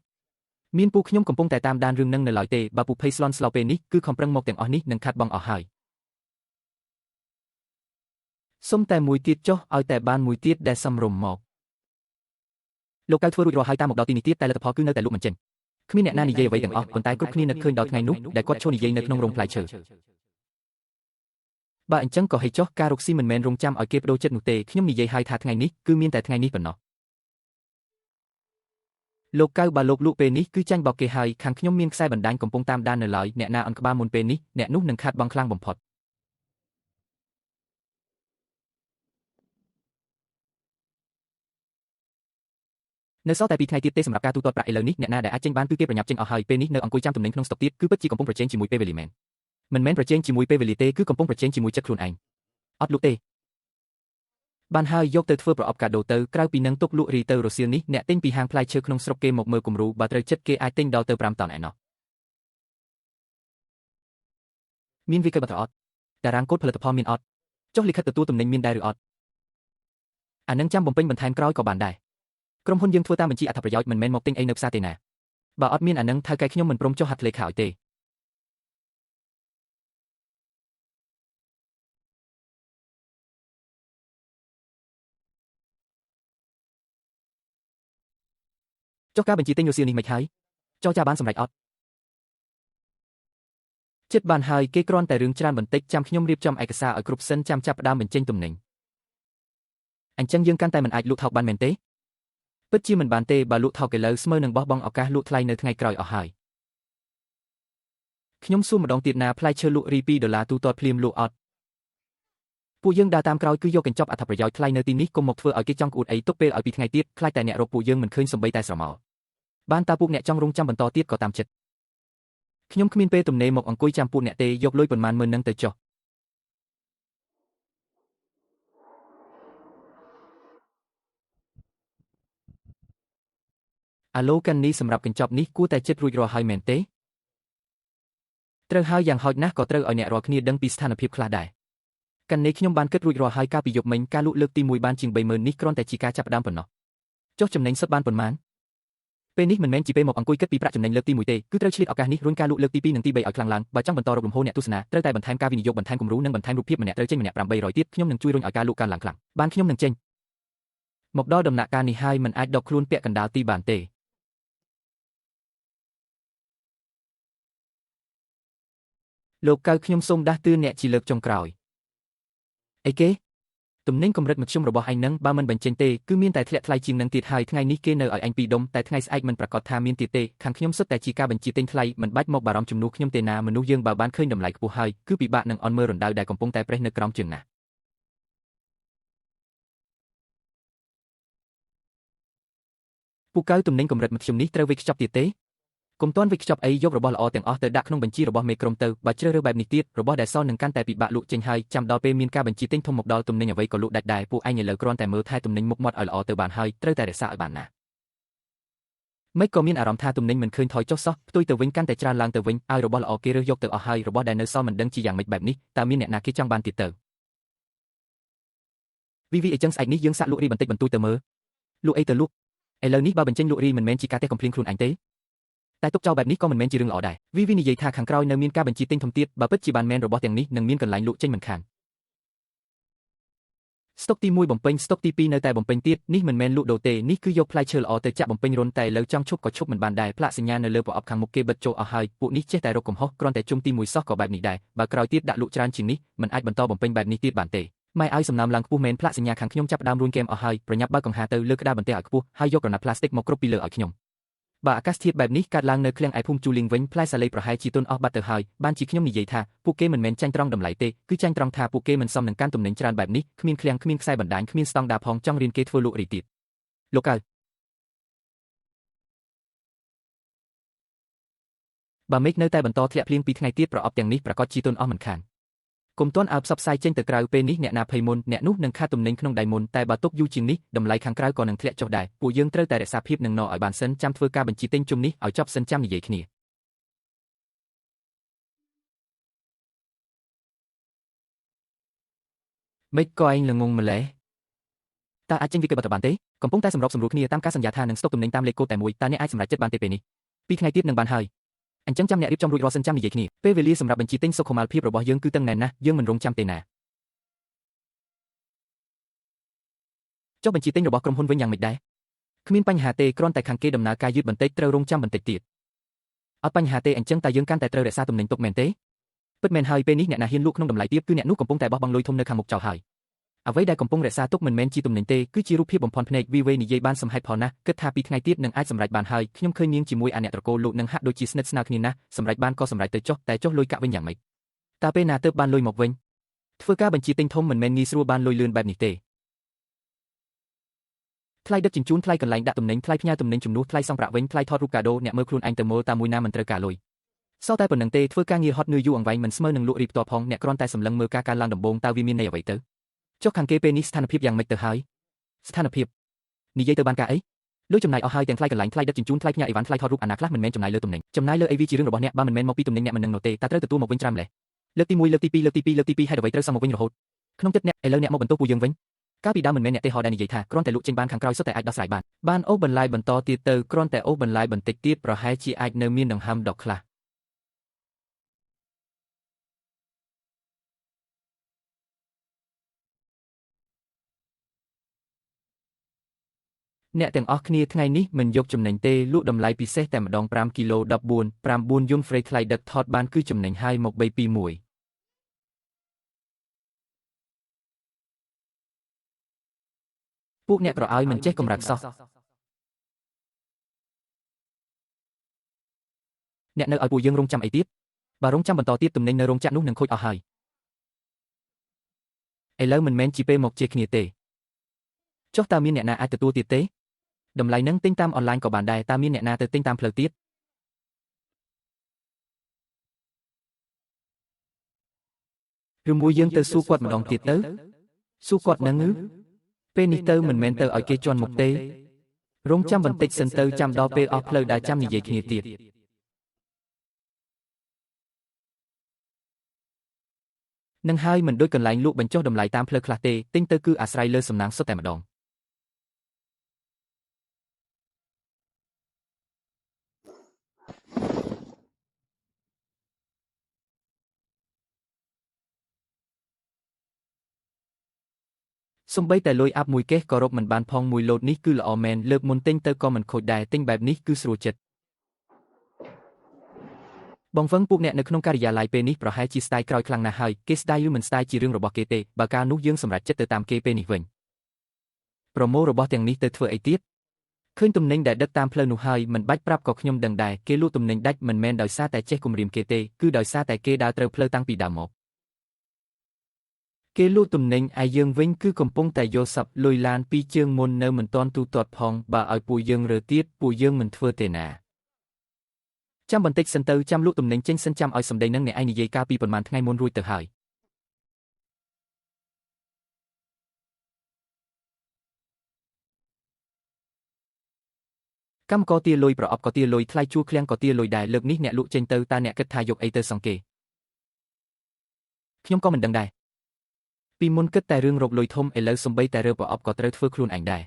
Speaker 1: មានពូខ្ញុំកំពុងតែតាមដានរឿងនឹងនៅឡើយទេបើពូភ័យស្លន់ស្លោពេលនេះគឺខំប្រឹងមកទាំងអស់នេះនឹងខាត់បងអស់ហើយសុំតែមួយទៀតចុះឲ្យតែបានមួយទៀតដែលសមរម្យមកលោកកៅធ្វើរួចរាល់ហើយតាមមកដល់ទីនេះទៀតតែលទ្ធផលគឺនៅតែលក់មិនចេញគ្មានអ្នកណានិយាយអ្វីទាំងអស់ប៉ុន្តែគ្រប់គ្នានឹកឃើញដល់ថ្ងៃនោះដែលគាត់ឈរនិយាយនៅក្នុងរោងផ្លែឈើបើអញ្ចឹងក៏ហីចុះការរកស៊ីមិនមែនរងចាំឲ្យគេបដូរចិត្តនោះទេខ្ញុំនិយាយហើយថាថ្ងៃនេះគឺមានតែថ្ងៃនេះប៉ុណ្ណោះលោកកៅបើលោកលក់ពេលនេះគឺចាញ់បោកគេហើយខាងខ្ញុំមានខ្សែបណ្ដាញកំពុងតាមដាននៅឡើយអ្នកណាអន់ក្បាលមុនពេលនេះអ្នកនោះនឹងខាតបង់ខ្លាំងបំផុតនៅសល់តែ2ថ្ងៃទៀតទេសម្រាប់ការទូទាត់ប្រាក់ឥឡូវនេះអ្នកណាដែលអាចចេញបានគឺគេប្រញាប់ចេញអស់ហើយពេលនេះនៅអង្គុយចាំទំនិញក្នុងស្តុកទៀតគឺពិតជាកំពុងប្រជែងជាមួយពេលវេលាមែនមិនមែនប្រជែងជាមួយពេលវេលាទេគឺកំពុងប្រជែងជាមួយចិត្តខ្លួនឯងអត់លក់ទេបានហើយយកទៅធ្វើប្រអប់កាដូទៅក្រៅពីនឹងទុកលក់រីទៅរសៀលនេះអ្នកទិញពីហាងផ្លែឈើក្នុងស្រុកគេមកមើលគំរូបើត្រូវចិត្តគេអាចទិញដល់ទៅ5តនឯណោះមានវិក័យបត្រអត់តារាងកូដផលិតផលមានអត់ចុះលិខិតទទួលទំនិញមានដែរឬអត់អានឹងចាំបំពេញបន្ថែមក្រោយក៏បានដែរក្រុមហ៊ុនយើងធ្វើតាមបញ្ជីអត្ថប្រយោជន៍មិនមែនមកទិញអីនៅផ្សារទេណាបើអត់មានអានឹងថៅកែខ្ញុំមិនព្រមចុះហត្ថលេខាឲ្យទេចុះការបញ្ជីទិញរសៀលនេះមិនហើយចរចាបានសម្រេចអត់ចិត្តបានហើយគេគ្រាន់តែរឿងច្រើនបន្តិចចាំខ្ញុំរៀបចំឯកសារឲ្យគ្រប់សិនចាំចាប់ផ្ដើមបញ្ចេញទំនិញអញ្ចឹងយើងកាន់តែមិនអាចលក់ថោកបានមែនទេពិតជាមិនបានទេបើលក់ថោកឥឡូវស្មើនឹងបោះបង់ឱកាសលក់ថ្លៃនៅថ្ងៃក្រោយអស់ហើយខ្ញុំសួរម្ដងទៀតណាផ្លែឈើលក់រី$2ទូទាត់ភ្លាមលក់អត់ពួកយើងដើរតាមក្រោយគឺយកកញ្ចប់អត្ថប្រយោជន៍ថ្លៃនៅទីនេះកុំមកធ្វើឲ្យគេចង់ក្អួតអីទុកពេលឲ្យ2ថ្ងៃទៀតខ្លាចតែអ្នករកពួកយើងមិនឃើញសំបីតែស្រមោលបានតើពួកអ្នកចង់រងចាំបន្តទៀតក៏តាមចិត្តខ្ញុំគ្មានពេលទំនេរមកអង្គុយចាំពួកអ្នកទេយកលុយប៉ុន្មានម៉ឺននឹងទៅចុះអាឡូកាន់នេះសម្រាប់កញ្ចប់នេះគួរតែចិត្តរួចរាល់ហើយមែនទេត្រូវហើយយ៉ាងហោចណាស់ក៏ត្រូវឲ្យអ្នករាល់គ្នាដឹងពីស្ថានភាពខ្លះដែរកាន់នេះខ្ញុំបានគិតរួចរាល់ហើយកាលពីយប់មិញការលក់លើកទី1បានជាង30000នេះគ្រាន់តែជាការចាប់ផ្ដើមប៉ុណ្ណោះចុះចំណេញសុទ្ធបានប៉ុន្មានពេលនេះមិនមែនជាពេលមកអង្គុយគិតពីប្រាក់ចំណេញលើកទី1ទេគឺត្រូវឆ្លៀតឱកាសនេះរុញការលក់លើកទី2និងទី3ឲ្យខ្លាំងឡើងបើចង់បន្តរកលំហូរអ្នកទស្សនាត្រូវតែបន្ថែមការវិនិយោគបន្ថែមគំរូនិងបន្ថែមរូបភាពម្នាក់ត្រូវចេញម្នាក់800ទៀតខ្ញុំនឹងជួយរុញឲ្យការលក់កើនឡើងខ្លាំងបានខ្ញុំនឹងចេញមកដល់ដំណាក់កាលនេះហើយមិនអាចដកខ្លួនពាក់កណ្ដាលទីបានទេលោកកៅខ្ញុំសូមដាស់តឿនអ្នកជាលើកចុងក្រោយអីគេទំនិញកម្រិតមធ្យមរបស់ឯងនឹងបើមិនបញ្ចេញទេគឺមានតែធ្លាក់ថ្លៃជាងនឹងទៀតហើយថ្ងៃនេះគេនៅឲ្យឯង2ដុំតែថ្ងៃស្អែកមិនប្រកាសថាមានទៀតទេខាងខ្ញុំសុទ្ធតែជាការបញ្ជាទិញថ្លៃមិនបាច់មកបារម្ភជំនួសខ្ញុំទេណាមនុស្សយើងបើបានឃើញតម្លៃខ្ពស់ហើយគឺពិបាកនឹងអន់មើលរណ្ដៅដែលកំពុងតែប្រេះនៅក្រោមជើងណា ពូកៅទំនិញកម្រិតមធ្យមនេះត្រូវវេចខ្ចប់ទៀតទេកុំទាន់វេចខ្ចប់អីយករបស់ល្អទាំងអស់ទៅដាក់ក្នុងបញ្ជីរបស់មេក្រុមទៅបើជ្រើសរើសបែបនេះទៀតរបស់ដែលសល់នឹងកាន់តែពិបាកលក់ចេញហើយចាំដល់ពេលមានការបញ្ជីទិញធំមកដល់ទំនិញអ្វីក៏លក់ដាច់ដែរពួកឯងឥឡូវគ្រាន់តែមើលថែទំនិញមុខមាត់ឲ្យល្អទៅបានហើយត្រូវតែរក្សាឲ្យបានណាមិនក៏មានអារម្មណ៍ថាទំនិញមិនឃើញថយចុះសោះផ្ទុយទៅវិញកាន់តែច្រើនឡើងទៅវិញឲ្យរបស់ល្អគេរើសយកទៅអស់ហើយរបស់ដែលនៅសល់មិនដឹងជាយ៉ាងម៉េចបែបនេះតើមានអ្នកណាគេចង់បានទៀតទៅវីអញ្ចឹងស្អែកនេះយើងសាក់លក់រីបន្តិចបន្តួចទៅមើលលក់អីទៅលក់ឥឡូវនេះបើបញ្ចេញលក់រីមិនមែនជាការទេកំភ្លៀងខ្លួនឯងទេតែទុកចោលបែបនេះក៏មិនមែនជារឿងល្អដែរវីនិយាយថាខាងក្រោយនៅមានការបញ្ជីទិញធំទៀតបើពិតជាបានមែនរបស់ទាំងនេះនឹងមានកន្លែងលក់ចេញមិនខានស្តុកទី1បំពេញស្តុកទី2នៅតែបំពេញទៀតនេះមិនមែនលក់ដូរទេនេះគឺយកផ្លែឈើល្អទៅចាក់បំពេញរុនតែឥឡូវចង់ឈប់ក៏ឈប់មិនបានដែរផ្លាកសញ្ញានៅលើប្រអប់ខាងមុខគេបិទចូលអស់ហើយពួកនេះចេះតែរកកំហុសគ្រាន់តែជុំទី1សោះក៏បែបនេះដែរបើក្រោយទៀតដាក់លក់ច្រើនជាងនេះមិនអាចបន្តបំពេញបែបនេះទៀតបានទេម៉ែឲ្យសំណើមឡើងខ្ពស់មែនផ្លាកសញ្ញាខាងខ្ញុំចាប់ដើមរួញគែមអស់ហើយប្រញាប់បើកកង្ហាទៅលើក្តារបន្ទះឲ្យខ្ពស់ហើយយកក្រណាត់ផ្លាស្ទិកមកគ្រប់ពីលើឲ្យខ្ញុំបើអាកាសធាតុបែបនេះកើតឡើងនៅឃ្លាំងឯភូមិជូលីងវិញផ្លែសាលីប្រហែលជាទុនអស់បាត់ទៅហើយបានជាខ្ញុំនិយាយថាពួកគេមិនមែនចាញ់ត្រង់តម្លៃទេគឺចាញ់ត្រង់ថាពួកគេមិនសមនឹងកាន់ទំនិញច្រើនបែបនេះគ្មានឃ្លាំងគ្មានខ្សែបណ្ដាញគ្មានស្តង់ដារផងចង់រៀនគេធ្វើលក់រីទៀតលោកកៅបើមេឃនៅតែបន្តធ្លាក់ភ្លៀង2ថ្ងៃទៀតប្រអប់ទាំងនេះប្រកាសជាទុនអស់មិនខានគុំទាន់ឲ្យផ្សព្វផ្សាយចេញទៅក្រៅពេលនេះអ្នកណាភ័យមុនអ្នកនោះនឹងខាតទំនិញក្នុងដៃមុនតែបើទុកយូរជាងនេះតម្លៃខាងក្រៅក៏នឹងធ្លាក់ចុះដែរពួកយើងត្រូវតែរក្សាភាពនឹងណឲ្យបានសិនចាំធ្វើការបញ្ជីទិញជុំនេះឲ្យចប់សិនចាំនិយាយគ្នាមិនក៏ឯងល្ងងម្លេះតើអាចចេញវិកបតបានទេកំពុងតែសម្របសម្រួលគ្នាតាមការសន្យាថានឹងស្តុកទំនិញតាមលេខកូដតែមួយតើអ្នកអាចសម្រេចចិត្តបានទេពេលនេះ2ថ្ងៃទៀតនឹងបានហើយអញ្ចឹងចាំអ្នករៀបចំរួចរាល់សិនចាំនិយាយគ្នាពេលវេលាសម្រាប់បញ្ជីទិញសុខុមាលភាពរបស់យើងគឺតឹងណែនណាស់យើងមិនរងចាំទេណាចុះបញ្ជីទិញរបស់ក្រុមហ៊ុនវិញយ៉ាងម៉េចដែរគ្មានបញ្ហាទេគ្រាន់តែខាងគេដំណើរការយឺតបន្តិចត្រូវរងចាំបន្តិចទៀតអត់បញ្ហាទេអញ្ចឹងតើយើងកាន់តែត្រូវរក្សាទំនិញទុកមែនទេពិតមែនហើយពេលនេះអ្នកណាហ៊ានលក់ក្នុងតម្លៃទាបគឺអ្នកនោះកំពុងតែបោះបង់លុយធំនៅខាងមុខចោលហើយអ្វីដែលកំពុងរក្សាទុកមិនមែនជាទំនិញទេគឺជារូបភាពបំផន់ភ្នែកវីវេនិយាយបានសមហេតុផលណាស់គិតថា2ថ្ងៃទៀតនឹងអាចសម្រេចបានហើយខ្ញុំឃើញនាងជាមួយអាអ្នកត្រកូលលោកនឹងហាក់ដូចជាស្និទ្ធស្នាលគ្នាណាស់សម្រេចបានក៏សម្រេចទៅចុះតែចុះលុយកាក់វិញយ៉ាងម៉េចតើពេលណាទើបបានលុយមកវិញធ្វើការបញ្ជីទិញធំមិនមែនងាយស្រួលបានលុយលឿនបែបនេះទេថ្លៃដឹកជញ្ជូនថ្លៃកន្លែងដាក់ទំនិញថ្លៃផ្ញើទំនិញជំនួសថ្លៃសងប្រាក់វិញថ្លៃថតរូបកាដូអ្នកមើលខ្លួនឯងទៅមើលតាមមួយណាមិនត្រូវការលុយសោះតែប៉ុណ្្នឹងទេធ្វើការងារហត់នឿយយូរអង្វែងមិនស្មើនឹងលក់រីផ្ទាល់ផងអ្នកគ្រាន់តែសម្លឹងមើលការកើនឡើងដំបូងតើវាមានន័យអ្វីទៅចុះខាងគេពេលនេះស្ថានភាពយ៉ាងម៉េចទៅហើយស្ថានភាពនិយាយទៅបានការអីលុយចំណាយអស់ហើយទាំងថ្លៃកន្លែងថ្លៃដឹកជញ្ជូនថ្លៃផ្ញើអីវ៉ាន់ថ្លៃថតរូបអាណាខ្លះមិនមែនចំណាយលើទំនិញចំណាយលើអីវាជារឿងរបស់អ្នកបើមិនមែនមកពីទំនិញអ្នកមិននឹងនោះទេតើត្រូវទទួលមកវិញច្រើនម្ល៉េះលើកទី1លើកទី2លើកទី2លើកទី2ហេតុអ្វីត្រូវសងមកវិញរហូតក្នុងចិត្តអ្នកឥឡូវអ្នកមកបន្ទោសពួកយើងវិញកាលពីដើមមិនមែនអ្នកទេហោដែលនិយាយថាគ្រាន់តែលក់ចេញបានខាងក្រោយសុទ្ធតែអាចដោះស្រាយបានអូសបន្លាយបន្តទៀតទៅគ្រាន់តែអូសបន្លាយបន្តិចទៀតប្រហែលជាអាចនៅមានដង្ហើមដកខ្លះអ្នកទាំងអស់គ្នាថ្ងៃនេះមិនយកចំណេញទេលក់តម្លៃពិសេសតែម្ដង5គីឡូ14 9យន់ហ្វ្រេថ្លៃដឹកថតបានគឺចំណេញហើយមក321ពួកអ្នកក្រអើយមិនចេះកម្រើកសោះអ្នកនៅឲ្យពួកយើងរងចាំអីទៀតបើរងចាំបន្តទៀតទំនិញនៅរោងចក្រនោះនឹងខូចអស់ហើយឥឡូវមិនមែនជាពេលមកជេរគ្នាទេចុះតើមានអ្នកណាអាចទទួលទៀតទេតម្លៃនឹងទិញតាមអនឡាញក៏បានដែរតើមានអ្នកណាទៅទិញតាមផ្លូវទៀតឬមួយយើងទៅសួរគាត់ម្ដងទៀតទៅសួរគាត់នឹងពេលនេះទៅមិនមែនទៅឲ្យគេជន់មុខទេរងចាំបន្តិចសិនទៅចាំដល់ពេលអស់ផ្លូវដើរចាំនិយាយគ្នាទៀតនឹងហើយមិនដូចកន្លែងលក់បញ្ចុះតម្លៃតាមផ្លូវខ្លះទេទិញទៅគឺអាស្រ័យលើសំណាងសុទ្ធតែម្ដងសំបីតែលុយអាប់មួយកេះក៏រកមិនបានផងមួយឡូតនេះគឺល្អមែនលើកមុនទិញទៅក៏មិនខូចដែរទិញបែបនេះគឺស្រួលចិត្តបងវឹងពួកអ្នកនៅក្នុងការិយាល័យពេលនេះប្រហែលជាស្ដាយក្រោយខ្លាំងណាស់ហើយគេស្ដាយឬមិនស្ដាយជារឿងរបស់គេទេបើកាលនោះយើងសម្រេចចិត្តទៅតាមគេពេលនេះវិញប្រម៉ូរបស់ទាំងនេះទៅធ្វើអីទៀតឃើញទំនិញដែលដឹកតាមផ្លូវនោះហើយមិនបាច់ប្រាប់ក៏ខ្ញុំដឹងដែរគេលក់ទំនិញដាច់មិនមែនដោយសារតែចេះគំរាមគេទេគឺដោយសារតែគេដើរត្រូវផ្លូវតាំងពីដើមមក គេលក់ទំនិញឯយើងវិញគឺកំពុងតែយកសັບលុយឡានពីជើងមុននៅមិនទាន់ទូទាត់ផងបើឲ្យពួកយើងរើទៀតពួកយើងមិនធ្វើទេណាចាំបន្តិចសិនទៅចាំលក់ទំនិញចេញសិនចាំឲ្យសម្ដីនឹងអ្នកឯងនិយាយកាលពីប្រហែលថ្ងៃមុនរួចទៅហើយកម្មករទាលុយប្រអប់ក៏ទាលុយថ្លៃជួលឃ្លាំងក៏ទាលុយដែរលើកនេះអ្នកលក់ចេញទៅតើអ្នកគិតថាយកអីទៅសងគេខ្ញុំក៏មិនដឹងដែរពីមុនគិតតែរឿងរកលុយធំឥឡូវសំបីតែរើប្រអប់ក៏ត្រូវធ្វើខ្លួនឯងដែរ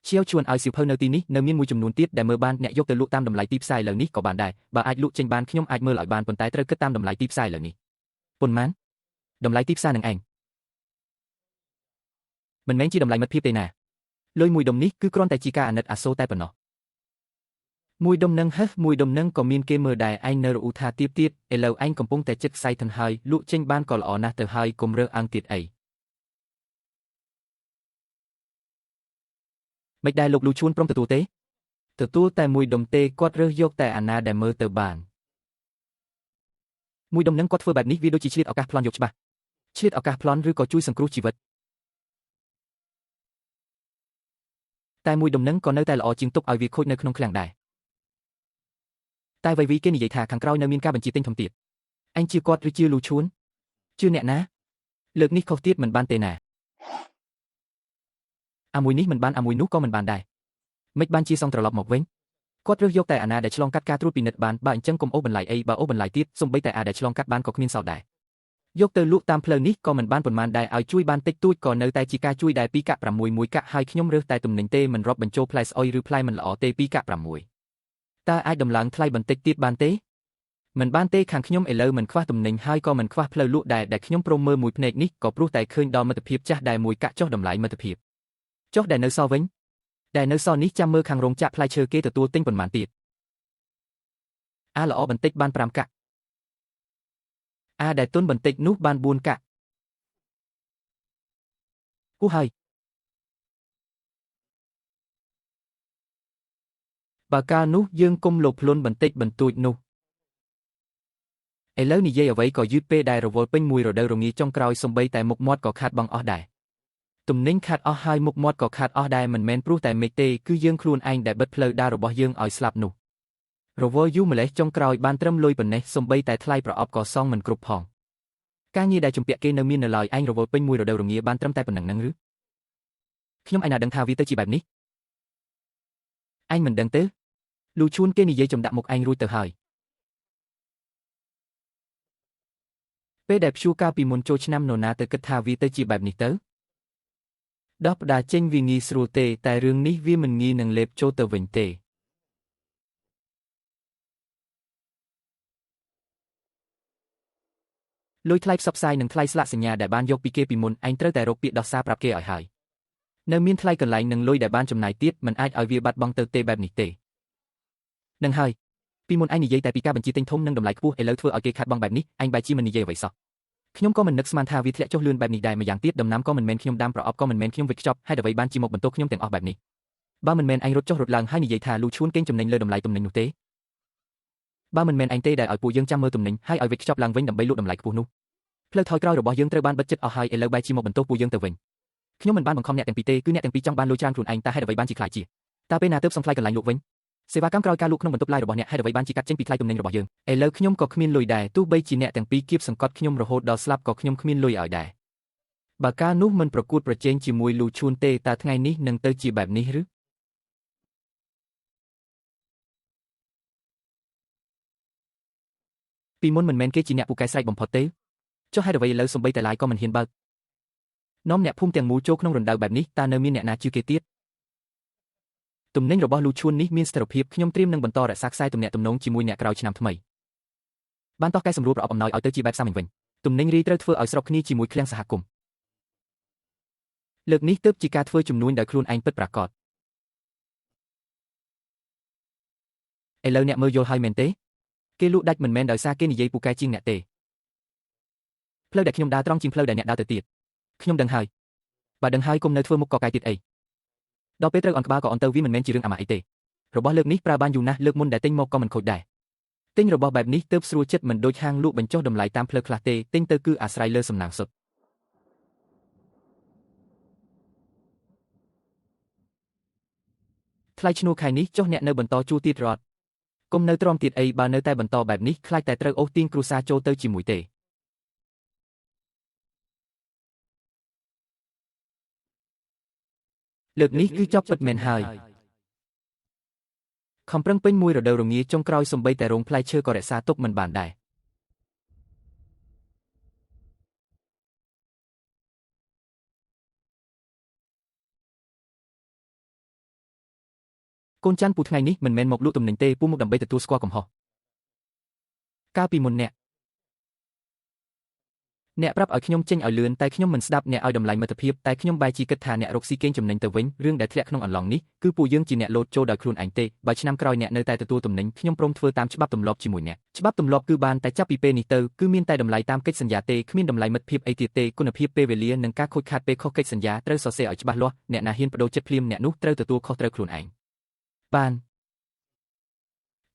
Speaker 1: ឈៀវជួនឲ្យសៀវភៅនៅទីនេះនៅមានមួយចំនួនទៀតដែលមើលបានអ្នកយកទៅលក់តាមតម្លៃទីផ្សារឥឡូវនេះក៏បានដែរបើអាចលក់ចេញបានខ្ញុំអាចមើលឲ្យបានប៉ុន្តែត្រូវគិតតាមតម្លៃទីផ្សារឥឡូវនេះប៉ុន្មានតម្លៃទីផ្សារនឹងឯងមិនមែនជាតម្លៃមិត្តភាពទេណាលុយមួយដុំនេះគឺគ្រាន់តែជាការអាណិតអាសូរតែប៉ុណ្ណោះមួយដុំនឹងមួយដុំនឹងក៏មានគេមើលដែរឯងនៅរអ៊ូថាទៀបទៀតឥឡូវឯងកំពុងតែចិត្តខ្សែធនហើយលក់ចេញបានក៏ល្អណាស់ទៅហើយកុំរើសអើងទៀតអីមិនដែលលោកលូឈួនព្រមទទួលទេទទួលតែមួយដុំទេគាត់រើសយកតែអាណាដែលមើលទៅបានមួយដុំនឹងគាត់ធ្វើបែបនេះវាដូចជាឆ្លៀតឱកាសប្លន់យកច្បាស់ឆ្លៀតឱកាសប្លន់ឬក៏ជួយសង្គ្រោះជីវិតតែមួយដុំនឹងក៏នៅតែល្អជាងទុកឲ្យវាខូចនៅក្នុងឃ្លាំងដែរតែវៃវីគេនិយាយថាខាងក្រោយនៅមានការបញ្ជាទិញធំទៀតអញជាគាត់ឬជាលូឈួនជឿអ្នកណាលើកនេះខុសទៀតមិនបានទេណាអាមួយនេះមិនបានអាមួយនោះក៏មិនបានដែរមិនបានជាសងត្រឡប់មកវិញគាត់រើសយកតែអាណាដែលឆ្លងកាត់ការត្រួតពិនិត្យបានបើអញ្ចឹងកុំអូសបន្លាយអីបើអូសបន្លាយទៀតសំបីតែអាដែលឆ្លងកាត់បានក៏គ្មានសល់ដែរយកទៅលក់តាមផ្លូវនេះក៏មិនបានប៉ុន្មានដែរឲ្យជួយបានតិចតួចក៏នៅតែជាការជួយដែរ2កាក់6មួយកាក់ហើយខ្ញុំរើសតែទំនិញទេមិនរាប់បញ្ចូលផ្លែស្អុយឬផ្លែមិនល្អទេ2កាក់6តើអាចដំឡើងថ្លៃបន្តិចទៀតបានទេមិនបានទេខាងខ្ញុំឥឡូវមិនខ្វះទំនិញហើយក៏មិនខ្វះផ្លូវលក់ដែរដែលខ្ញុំព្រមមើលមួយភ្នែកនេះក៏ព្រោះតែឃើញដល់មិត្តភាពចាស់ដែលមួយកាក់ចុះតម្លៃមិត្តភាពចុះដែលនៅសល់វិញដែលនៅសល់នេះចាំមើលខាងរោងចក្រផ្លែឈើគេទទួលទិញប៉ុន្មានទៀតល្អបន្តិចបាន5កាក់ដែលទុនបន្តិចនោះបាន4កាក់គូហើយបើកាលនោះយើងគុំលោភលន់បន្តិចបន្តួចនោះឥឡូវនិយាយអ្វីក៏យឺតពេកដែររវល់ពេញមួយរដូវរងាចុងក្រោយសំបីតែមុខមាត់ក៏ខាតបង់អស់ដែរទំនិញខាតអស់ហើយមុខមាត់ក៏ខាតអស់ដែរមិនមែនព្រោះតែមេឃទេគឺយើងខ្លួនឯងដែលបិទផ្លូវដើររបស់យើងឲ្យស្លាប់នោះរវល់យូរម្លេះចុងក្រោយបានត្រឹមលុយប៉ុណ្ណេះសំបីតែថ្លៃប្រអប់ក៏សងមិនគ្រប់ផងការងារដែលជំពាក់គេនៅមាននៅឡើយឯងរវល់ពេញមួយរដូវរងាបានត្រឹមតែប៉ុណ្ណឹងនឹងឬខ្ញុំឯណាដឹងថាវាទៅជាបែបនេះឯងមិនដឹងទេលូឈួនគេនិយាយចំដាក់មុខឯងរួចទៅហើយពេលដែលព្យួរកាលពីមុនចូលឆ្នាំនរណាទៅគិតថាវាទៅជាបែបនេះទៅដោះផ្ដាចេញវាងាយស្រួលទេតែរឿងនេះវាមិនងាយនឹងលេបចូលទៅវិញទេលុយថ្លៃផ្សព្វផ្សាយនិងថ្លៃស្លាកសញ្ញាដែលបានយកពីគេពីមុនឯងត្រូវតែរកពាក្យដោះសារប្រាប់គេឲ្យហើយនៅមានថ្លៃកន្លែងនិងលុយដែលបានចំណាយទៀតមិនអាចឲ្យវាបាត់បង់ទៅទេបែបនេះទេនឹងហើយពីមុនឯងនិយាយតែពីការបញ្ជាទិញធំនិងតម្លៃខ្ពស់ឥឡូវធ្វើឲ្យគេខាត់បង់បែបនេះឯងបែរជាមិននិយាយអ្វីសោះខ្ញុំក៏មិននឹកស្មានថាវាធ្លាក់ចុះលឿនបែបនេះដែរម្យ៉ាងទៀតដំណាំក៏មិនមែនខ្ញុំដាំប្រអប់ក៏មិនមែនខ្ញុំវិតខ្ចប់ហេតុអ្វីបានជាមកបន្ទោសខ្ញុំទាំងអស់បែបនេះបើមិនមែនឯងរត់ចុះរត់ឡើងហើយនិយាយថាលូឈួនកេងចំណេញលើតម្លៃទំនិញនោះទេបើមិនមែនឯងទេដែលឲ្យពួកយើងចាំមើលទំនិញហើយឲ្យវិតខ្ចប់ឡើងវិញដើម្បីលក់តម្លៃខ្ពស់នោះផ្លូវថយក្រោយរបស់យើងត្រូវបានបិទជិតអស់ហើយឥឡូវបែរជាមកបន្ទោសពួកយើងទៅវិញខ្ញុំមិនបានបង្ខំអ្នកទាំងពីរទេគឺអ្នកទាំងពីរចង់បានលុយច្រើនខ្លួនឯងតើហេតុអ្វីបានជាខ្លាចជាតើពេលណាទើបសងថ្លៃកន្លែងលក់វិញសេវាកម្មក្រោយការលក់ក្នុងបន្ទប់ឡាយរបស់អ្នកហេតុអ្វីបានជាកាត់ចេញពីថ្លៃទំនិញរបស់យើងឥឡូវខ្ញុំក៏គ្មានលុយដែរទោះបីជាអ្នកទាំងពីរគៀបសង្កត់ខ្ញុំរហូតដល់ស្លាប់ក៏ខ្ញុំគ្មានលុយឲ្យដែរបើកាលនោះមិនប្រកួតប្រជែងជាមួយលូឈួនទេតើថ្ងៃនេះនឹងទៅជាបែបនេះឬពីមុនមិនមែនគេជាអ្នកពូកែស្រែកបំផុតទេចុះហេតុអ្វីឥឡូវសំបីតែឡាយក៏មិនហ៊ានបើកនាំអ្នកភូមិទាំងមូលចូលក្នុងរណ្ដៅបែបនេះតើនៅមានអ្នកណាជឿគេទៀតទំនិញរបស់លូឈួននេះមានស្ថិរភាពខ្ញុំត្រៀមនឹងបន្តរក្សាខ្សែទំនាក់ទំនងជាមួយអ្នកក្រោយឆ្នាំថ្មីបានតោះកែសម្រួលប្រអប់អំណោយឲ្យទៅជាបែបសាមញ្ញវិញទំនិញរីត្រូវធ្វើឲ្យស្របគ្នាជាមួយឃ្លាំងសហគមន៍លើកនេះទើបជាការធ្វើជំនួញដោយខ្លួនឯងពិតប្រាកដឥឡូវអ្នកមើលយល់ហើយមែនទេគេលក់ដាច់មិនមែនដោយសារគេនិយាយពូកែជាងអ្នកទេផ្លូវដែលខ្ញុំដើរត្រង់ជាងផ្លូវដែលអ្នកដើរទៅទៀតខ្ញុំដឹងហើយបើដឹងហើយកុំនៅធ្វើមុខកកែទៀតអីដល់ពេលត្រូវអន់ក្បាលក៏អន់ទៅវាមិនមែនជារឿងអាម៉ាស់អីទេរបស់លើកនេះប្រើបានយូរណាស់លើកមុនដែលទិញមកក៏មិនខូចដែរ ទិញរបស់បែបនេះទើបស្រួលចិត្តមិនដូចហាងលក់បញ្ចុះតម្លៃតាមផ្លូវខ្លះទេទិញទៅគឺអាស្រ័យលើសំណាងសុទ្ធថ្លៃឈ្នួលខែនេះចុះអ្នកនៅបន្តជួលទៀតរត់កុំនៅទ្រាំទៀតអីបើនៅតែបន្តបែបនេះខ្លាចតែត្រូវអូសទាញគ្រួសារចូលទៅជាមួយទេលើកនេះគឺចប់ពិតមែនហើយខំប្រឹងពេញមួយរដូវរងាចុងក្រោយសំបីតែរោងផ្លែឈើក៏រក្សាទុកមិនបានដែរកូនច័ន្ទពូថ្ងៃនេះមិនមែនមកលក់ទំនិញទេពូមកដើម្បីទទួលស្គាល់កំហុសកាលពីមុនអ្នកប្រាប់ឲ្យខ្ញុំចេញឲ្យលឿនតែខ្ញុំមិនស្ដាប់អ្នកឲ្យតម្លៃមិត្តភាពតែខ្ញុំបែរជាគិតថាអ្នករកស៊ីកេងចំណេញទៅវិញរឿងដែលធ្លាក់ក្នុងអន្លង់នេះគឺពួកយើងជាអ្នកលោតចូលដោយខ្លួនឯងទេបើឆ្នាំក្រោយអ្នកនៅតែទទួលទំនិញខ្ញុំព្រមធ្វើតាមច្បាប់ទម្លាប់ជាមួយអ្នកច្បាប់ទម្លាប់គឺបានតែចាប់ពីពេលនេះទៅគឺមានតែតម្លៃតាមកិច្ចសន្យាទេគ្មានតម្លៃមិត្តភាពអីទៀតទេគុណភាពពេលវេលានិងការខូចខាតពេលខុសកិច្ចសន្យាត្រូវសរសេរឲ្យច្បាស់លាស់អ្នកណាហ៊ានបដូរចិត្តភ្លាមអ្នកនោះត្រូវទទួលខុសត្រូវខ្លួនឯងបាន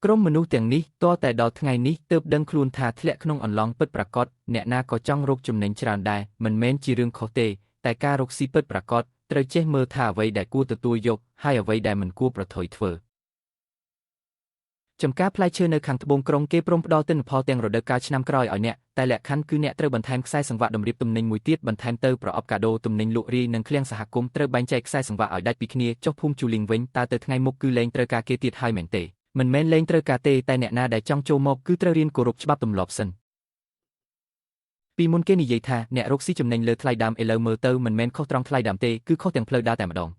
Speaker 1: ក្រុមមនុស្សទាំងនេះទាល់តែដល់ថ្ងៃនេះទើបដឹងខ្លួនថាធ្លាក់ក្នុងអន្លង់ពិតប្រាកដអ្នកណាក៏ចង់រកចំណេញច្រើនដែរមិនមែនជារឿងខុសទេតែការរកស៊ីពិតប្រាកដត្រូវចេះមើលថាអ្វីដែលគួរទទួលយកហើយអ្វីដែលមិនគួរប្រថុយធ្វើចំការផ្លែឈើនៅខាងត្បូងក្រុងគេព្រមផ្ដល់ទិន្នផលទាំងរដូវកាលឆ្នាំក្រោយឲ្យអ្នកតែលក្ខខណ្ឌគឺអ្នកត្រូវបន្ថែមខ្សែសង្វាក់តម្រៀបទំនិញមួយទៀតបន្ថែមទៅប្រអប់កាដូទំនិញលក់រាយនិងឃ្លាំងសហគមន៍ត្រូវបែងចែកខ្សែសង្វាក់ឲ្យដាច់ពីគ្នាចុះភូមិជូលីងវិញតើទៅថ្ងៃមុខគឺលែងត្រូវការគេទៀតហើយមែនទេមិនមែនលែងត្រូវការទេតែអ្នកណាដែលចង់ចូលមកគឺត្រូវរៀនគោរពច្បាប់ទម្លាប់សិនពីមុនគេនិយាយថាអ្នករកស៊ីចំណេញលើថ្លៃដើមឥឡូវមើលទៅមិនមែនខុសត្រង់ថ្លៃដើមទេគឺខុសទាំងផ្លូវដើរតែម្ដង